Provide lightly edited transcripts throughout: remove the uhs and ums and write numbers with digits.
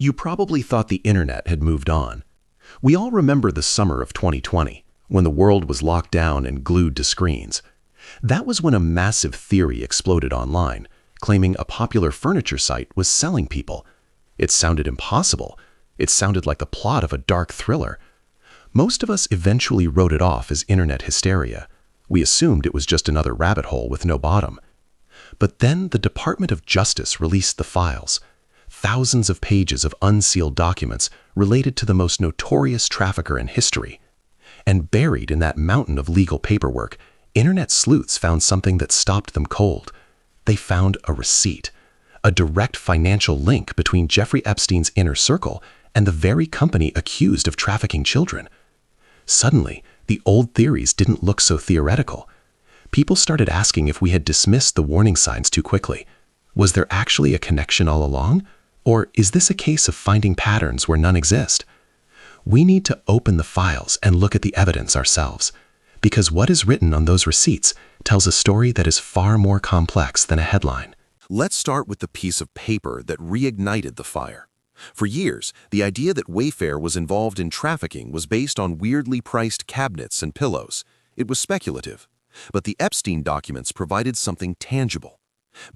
You probably thought the internet had moved on. We all remember the summer of 2020, when the world was locked down and glued to screens. That was when a massive theory exploded online, claiming a popular furniture site was selling people. It sounded impossible. It sounded like the plot of a dark thriller. Most of us eventually wrote it off as internet hysteria. We assumed it was just another rabbit hole with no bottom. But then the Department of Justice released the files. Thousands of pages of unsealed documents related to the most notorious trafficker in history. And buried in that mountain of legal paperwork, internet sleuths found something that stopped them cold. They found a receipt, a direct financial link between Jeffrey Epstein's inner circle and the very company accused of trafficking children. Suddenly, the old theories didn't look so theoretical. People started asking if we had dismissed the warning signs too quickly. Was there actually a connection all along? Or is this a case of finding patterns where none exist? We need to open the files and look at the evidence ourselves, because what is written on those receipts tells a story that is far more complex than a headline. Let's start with the piece of paper that reignited the fire. For years, the idea that Wayfair was involved in trafficking was based on weirdly priced cabinets and pillows. It was speculative. But the Epstein documents provided something tangible.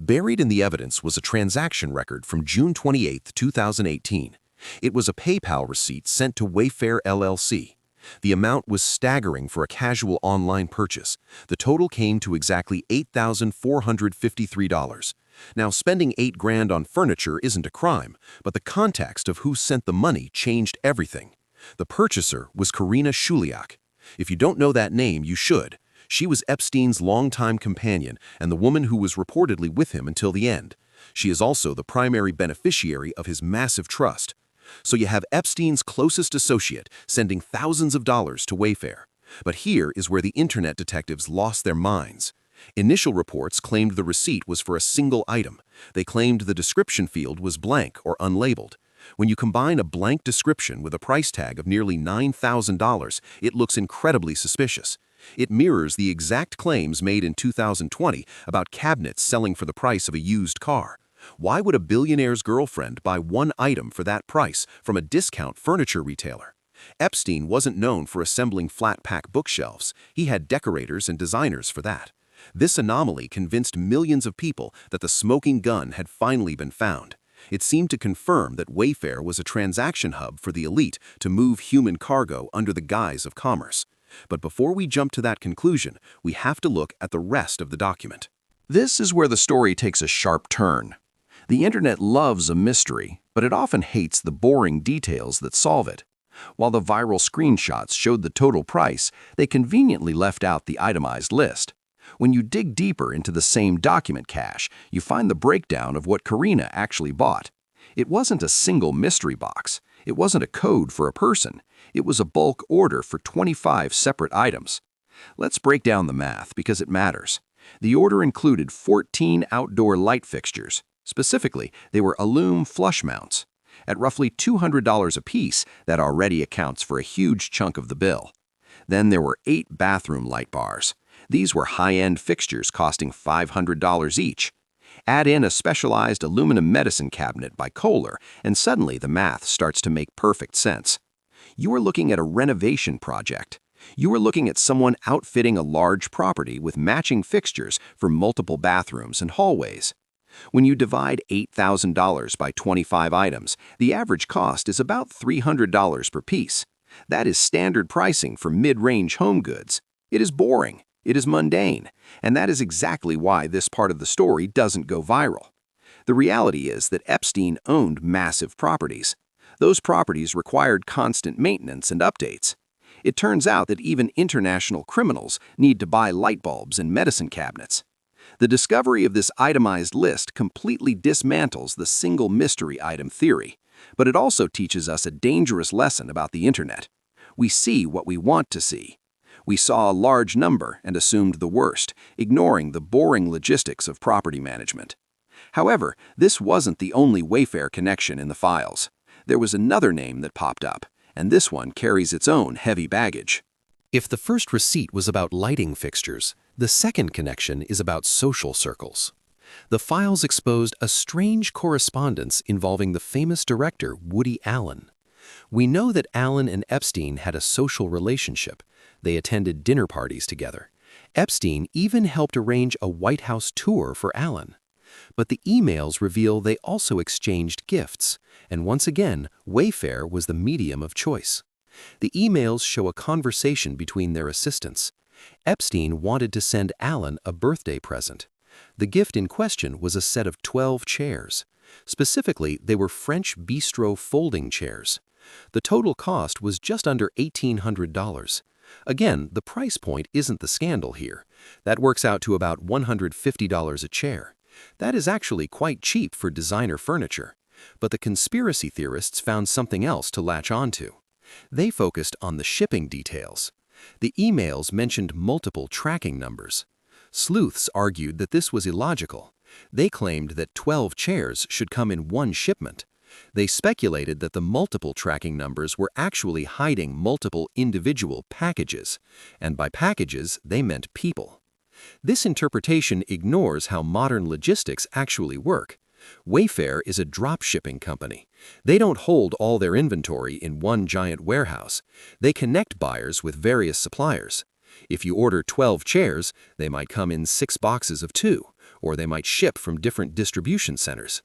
Buried in the evidence was a transaction record from June 28, 2018. It was a PayPal receipt sent to Wayfair LLC. The amount was staggering for a casual online purchase. The total came to exactly $8,453. Now, spending $8,000 on furniture isn't a crime, but the context of who sent the money changed everything. The purchaser was Karina Shuliak. If you don't know that name, you should. She was Epstein's longtime companion and the woman who was reportedly with him until the end. She is also the primary beneficiary of his massive trust. So you have Epstein's closest associate sending thousands of dollars to Wayfair. But here is where the internet detectives lost their minds. Initial reports claimed the receipt was for a single item. They claimed the description field was blank or unlabeled. When you combine a blank description with a price tag of nearly $9,000, it looks incredibly suspicious. It mirrors the exact claims made in 2020 about cabinets selling for the price of a used car. Why would a billionaire's girlfriend buy one item for that price from a discount furniture retailer? Epstein wasn't known for assembling flat-pack bookshelves. He had decorators and designers for that. This anomaly convinced millions of people that the smoking gun had finally been found. It seemed to confirm that Wayfair was a transaction hub for the elite to move human cargo under the guise of commerce. But before we jump to that conclusion, we have to look at the rest of the document. This is where the story takes a sharp turn. The internet loves a mystery, but it often hates the boring details that solve it. While the viral screenshots showed the total price, they conveniently left out the itemized list. When you dig deeper into the same document cache, you find the breakdown of what Karina actually bought. It wasn't a single mystery box. It wasn't a code for a person. It was a bulk order for 25 separate items. Let's break down the math because it matters. The order included 14 outdoor light fixtures. Specifically, they were aluminum flush mounts. At roughly $200 a piece, that already accounts for a huge chunk of the bill. Then there were 8 bathroom light bars. These were high-end fixtures costing $500 each. Add in a specialized aluminum medicine cabinet by Kohler, and suddenly the math starts to make perfect sense. You are looking at a renovation project. You are looking at someone outfitting a large property with matching fixtures for multiple bathrooms and hallways. When you divide $8,000 by 25 items, the average cost is about $300 per piece. That is standard pricing for mid-range home goods. It is boring. It is mundane. And that is exactly why this part of the story doesn't go viral. The reality is that Epstein owned massive properties. Those properties required constant maintenance and updates. It turns out that even international criminals need to buy light bulbs and medicine cabinets. The discovery of this itemized list completely dismantles the single mystery item theory, but it also teaches us a dangerous lesson about the internet. We see what we want to see. We saw a large number and assumed the worst, ignoring the boring logistics of property management. However, this wasn't the only Wayfair connection in the files. There was another name that popped up, and this one carries its own heavy baggage. If the first receipt was about lighting fixtures, the second connection is about social circles. The files exposed a strange correspondence involving the famous director Woody Allen. We know that Allen and Epstein had a social relationship. They attended dinner parties together. Epstein even helped arrange a White House tour for Allen. But the emails reveal they also exchanged gifts, and once again, Wayfair was the medium of choice. The emails show a conversation between their assistants. Epstein wanted to send Allen a birthday present. The gift in question was a set of 12 chairs. Specifically, they were French bistro folding chairs. The total cost was just under $1,800. Again, the price point isn't the scandal here. That works out to about $150 a chair. That is actually quite cheap for designer furniture. But the conspiracy theorists found something else to latch onto. They focused on the shipping details. The emails mentioned multiple tracking numbers. Sleuths argued that this was illogical. They claimed that 12 chairs should come in one shipment. They speculated that the multiple tracking numbers were actually hiding multiple individual packages, and by packages, they meant people. This interpretation ignores how modern logistics actually work. Wayfair is a drop-shipping company. They don't hold all their inventory in one giant warehouse. They connect buyers with various suppliers. If you order 12 chairs, they might come in 6 boxes of 2, or they might ship from different distribution centers.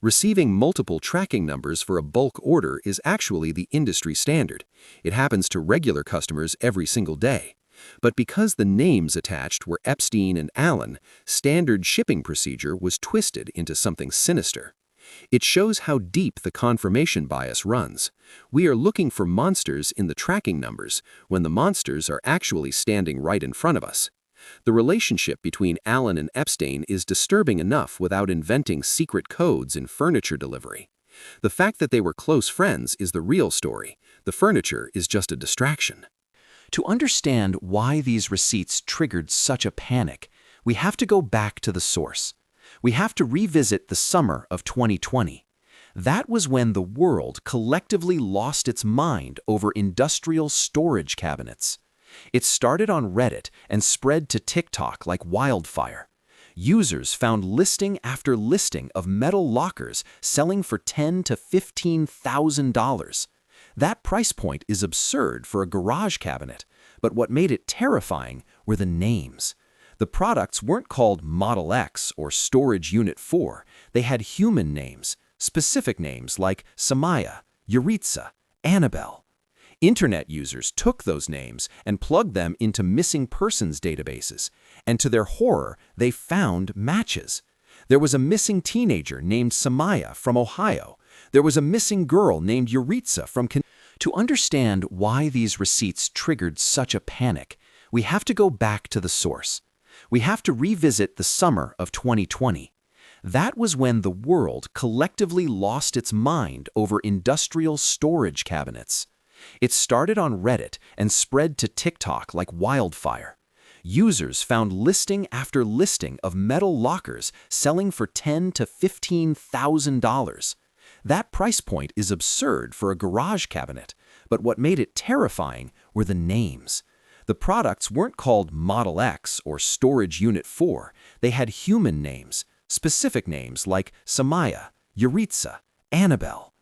Receiving multiple tracking numbers for a bulk order is actually the industry standard. It happens to regular customers every single day. But because the names attached were Epstein and Allen, standard shipping procedure was twisted into something sinister. It shows how deep the confirmation bias runs. We are looking for monsters in the tracking numbers when the monsters are actually standing right in front of us. The relationship between Allen and Epstein is disturbing enough without inventing secret codes in furniture delivery. The fact that they were close friends is the real story. The furniture is just a distraction. To understand why these receipts triggered such a panic, we have to go back to the source. We have to revisit the summer of 2020. That was when the world collectively lost its mind over industrial storage cabinets. It started on Reddit and spread to TikTok like wildfire. Users found listing after listing of metal lockers selling for $10,000 to $15,000. That price point is absurd for a garage cabinet, but what made it terrifying were the names. The products weren't called Model X or Storage Unit 4. They had human names, specific names like Samaya, Yuritsa, Annabelle. Internet users took those names and plugged them into missing persons databases, and to their horror, they found matches. There was a missing teenager named Samaya from Ohio. There was a missing girl named Yuritsa from Connecticut. To understand why these receipts triggered such a panic, we have to go back to the source. We have to revisit the summer of 2020. That was when the world collectively lost its mind over industrial storage cabinets. It started on Reddit and spread to TikTok like wildfire. Users found listing after listing of metal lockers selling for $10,000 to $15,000. That price point is absurd for a garage cabinet, but what made it terrifying were the names. The products weren't called Model X or Storage Unit 4. They had human names, specific names like Samaya, Yuritsa, Annabelle.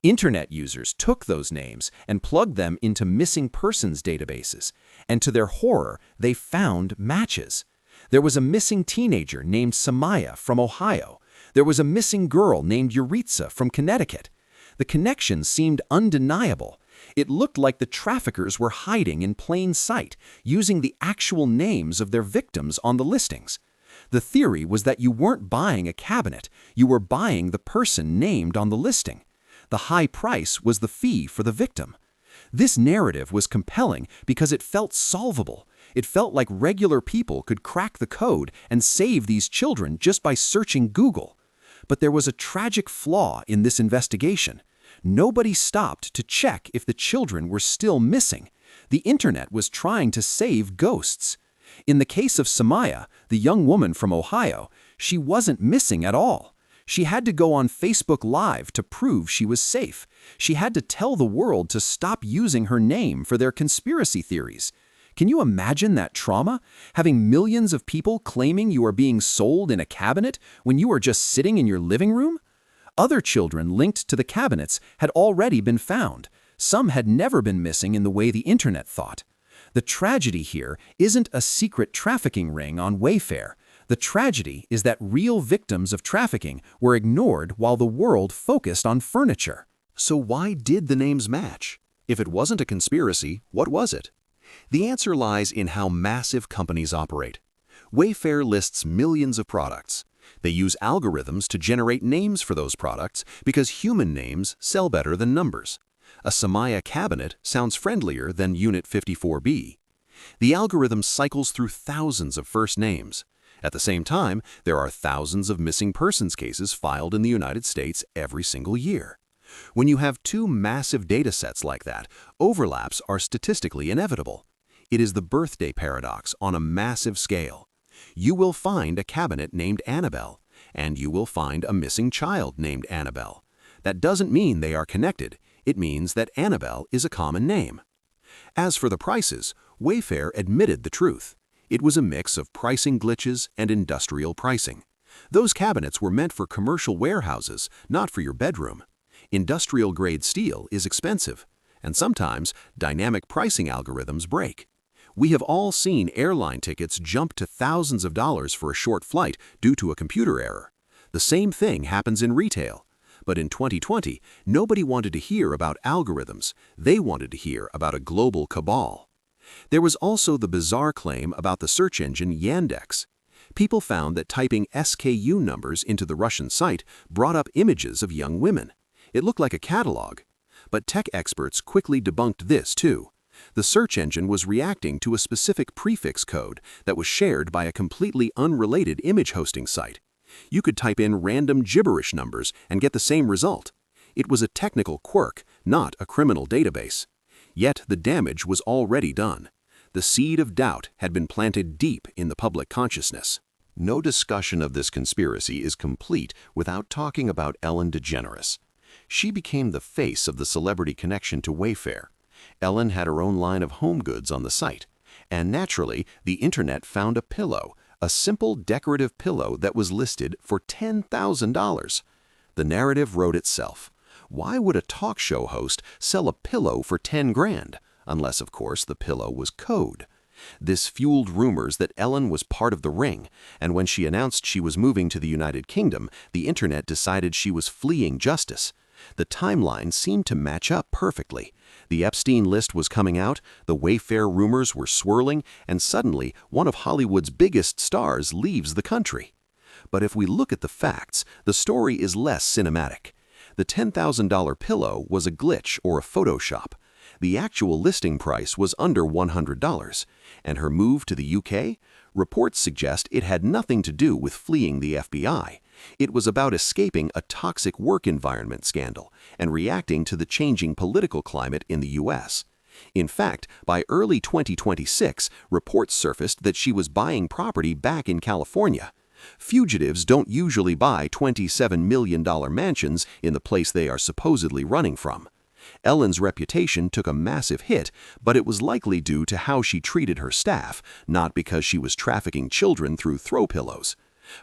Internet users took those names and plugged them into missing persons databases, and to their horror, they found matches. There was a missing teenager named Samaya from Ohio. There was a missing girl named Yuritsa from Connecticut. The connection seemed undeniable. It looked like the traffickers were hiding in plain sight, using the actual names of their victims on the listings. The theory was that you weren't buying a cabinet, you were buying the person named on the listing. The high price was the fee for the victim. This narrative was compelling because it felt solvable. It felt like regular people could crack the code and save these children just by searching Google. But there was a tragic flaw in this investigation. Nobody stopped to check if the children were still missing. The internet was trying to save ghosts. In the case of Samaya, the young woman from Ohio, she wasn't missing at all. She had to go on Facebook Live to prove she was safe. She had to tell the world to stop using her name for their conspiracy theories. Can you imagine that trauma? Having millions of people claiming you are being sold in a cabinet when you are just sitting in your living room? Other children linked to the cabinets had already been found. Some had never been missing in the way the internet thought. The tragedy here isn't a secret trafficking ring on Wayfair. The tragedy is that real victims of trafficking were ignored while the world focused on furniture. So why did the names match? If it wasn't a conspiracy, what was it? The answer lies in how massive companies operate. Wayfair lists millions of products. They use algorithms to generate names for those products because human names sell better than numbers. A Samaya cabinet sounds friendlier than Unit 54B. The algorithm cycles through thousands of first names. At the same time, there are thousands of missing persons cases filed in the United States every single year. When you have two massive data sets like that, overlaps are statistically inevitable. It is the birthday paradox on a massive scale. You will find a cabinet named Annabelle, and you will find a missing child named Annabelle. That doesn't mean they are connected. It means that Annabelle is a common name. As for the prices, Wayfair admitted the truth. It was a mix of pricing glitches and industrial pricing. Those cabinets were meant for commercial warehouses, not for your bedroom. Industrial-grade steel is expensive, and sometimes dynamic pricing algorithms break. We have all seen airline tickets jump to thousands of dollars for a short flight due to a computer error. The same thing happens in retail. But in 2020, nobody wanted to hear about algorithms. They wanted to hear about a global cabal. There was also the bizarre claim about the search engine Yandex. People found that typing SKU numbers into the Russian site brought up images of young women. It looked like a catalog. But tech experts quickly debunked this too. The search engine was reacting to a specific prefix code that was shared by a completely unrelated image hosting site. You could type in random gibberish numbers and get the same result. It was a technical quirk, not a criminal database. Yet the damage was already done. The seed of doubt had been planted deep in the public consciousness. No discussion of this conspiracy is complete without talking about Ellen DeGeneres. She became the face of the celebrity connection to Wayfair. Ellen had her own line of home goods on the site. And naturally, the internet found a pillow, a simple decorative pillow that was listed for $10,000. The narrative wrote itself. Why would a talk show host sell a pillow for 10 grand? Unless, of course, the pillow was code. This fueled rumors that Ellen was part of the ring, and when she announced she was moving to the United Kingdom, the internet decided she was fleeing justice. The timeline seemed to match up perfectly. The Epstein list was coming out, the Wayfair rumors were swirling, and suddenly one of Hollywood's biggest stars leaves the country. But if we look at the facts, the story is less cinematic. The $10,000 pillow was a glitch or a Photoshop. The actual listing price was under $100, and her move to the UK? Reports suggest it had nothing to do with fleeing the FBI. It was about escaping a toxic work environment scandal and reacting to the changing political climate in the US. In fact, by early 2026, reports surfaced that she was buying property back in California. Fugitives don't usually buy $27 million mansions in the place they are supposedly running from. Ellen's reputation took a massive hit, but it was likely due to how she treated her staff, not because she was trafficking children through throw pillows.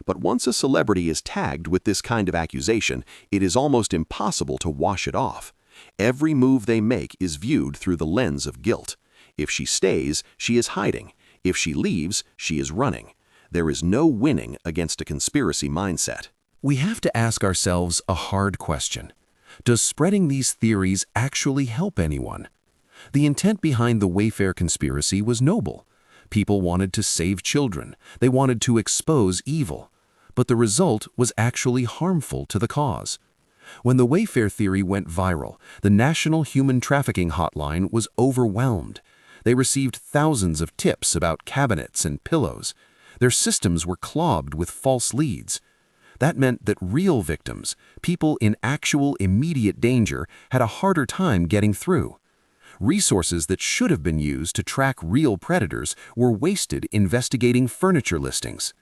But once a celebrity is tagged with this kind of accusation, it is almost impossible to wash it off. Every move they make is viewed through the lens of guilt. If she stays, she is hiding. If she leaves, she is running. There is no winning against a conspiracy mindset. We have to ask ourselves a hard question. Does spreading these theories actually help anyone? The intent behind the Wayfair conspiracy was noble. People wanted to save children. They wanted to expose evil. But the result was actually harmful to the cause. When the Wayfair theory went viral, the National Human Trafficking Hotline was overwhelmed. They received thousands of tips about cabinets and pillows. Their systems were clogged with false leads. That meant that real victims, people in actual immediate danger, had a harder time getting through. Resources that should have been used to track real predators were wasted investigating furniture listings.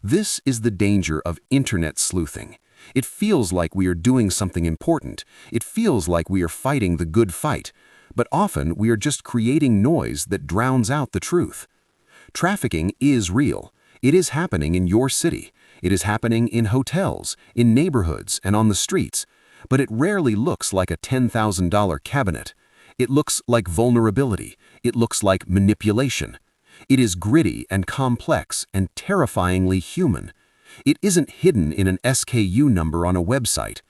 This is the danger of internet sleuthing. It feels like we are doing something important. It feels like we are fighting the good fight. but often we are just creating noise that drowns out the truth. Trafficking is real. It is happening in your city. It is happening in hotels, in neighborhoods, and on the streets. But it rarely looks like a $10,000 cabinet. It looks like vulnerability. It looks like manipulation. It is gritty and complex and terrifyingly human. It isn't hidden in an SKU number on a website.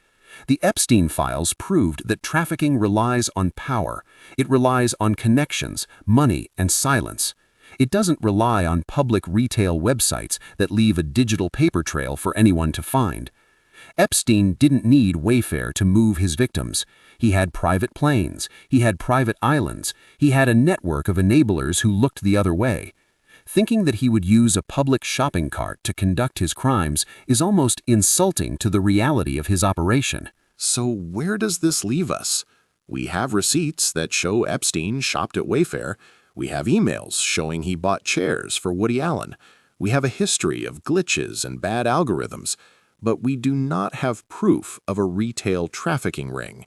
The Epstein files proved that trafficking relies on power. It relies on connections, money, and silence. It doesn't rely on public retail websites that leave a digital paper trail for anyone to find. Epstein didn't need Wayfair to move his victims. He had private planes. He had private islands. He had a network of enablers who looked the other way. Thinking that he would use a public shopping cart to conduct his crimes is almost insulting to the reality of his operation. So where does this leave us? We have receipts that show Epstein shopped at Wayfair. We have emails showing he bought chairs for Woody Allen. We have a history of glitches and bad algorithms. But we do not have proof of a retail trafficking ring.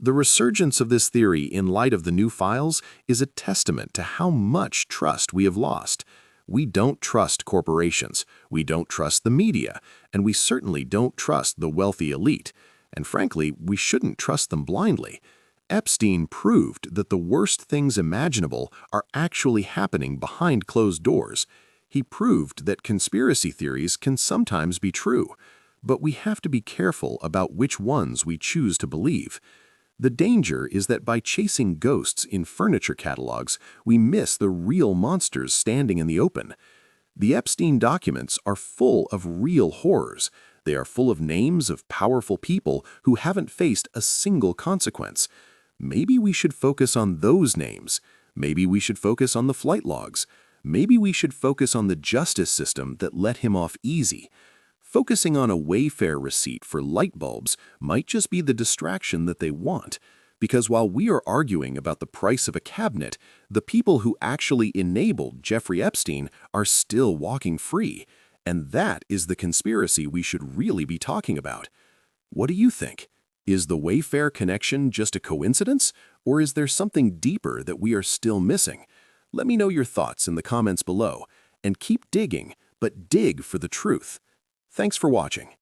The resurgence of this theory in light of the new files is a testament to how much trust we have lost. We don't trust corporations, we don't trust the media, and we certainly don't trust the wealthy elite. And frankly, we shouldn't trust them blindly. Epstein proved that the worst things imaginable are actually happening behind closed doors. He proved that conspiracy theories can sometimes be true. But we have to be careful about which ones we choose to believe. The danger is that by chasing ghosts in furniture catalogs, we miss the real monsters standing in the open. The Epstein documents are full of real horrors. They are full of names of powerful people who haven't faced a single consequence. Maybe we should focus on those names. Maybe we should focus on the flight logs. Maybe we should focus on the justice system that let him off easy. Focusing on a Wayfair receipt for light bulbs might just be the distraction that they want, because while we are arguing about the price of a cabinet, the people who actually enabled Jeffrey Epstein are still walking free, and that is the conspiracy we should really be talking about. What do you think? Is the Wayfair connection just a coincidence, or is there something deeper that we are still missing? Let me know your thoughts in the comments below, and keep digging, but dig for the truth. Thanks for watching.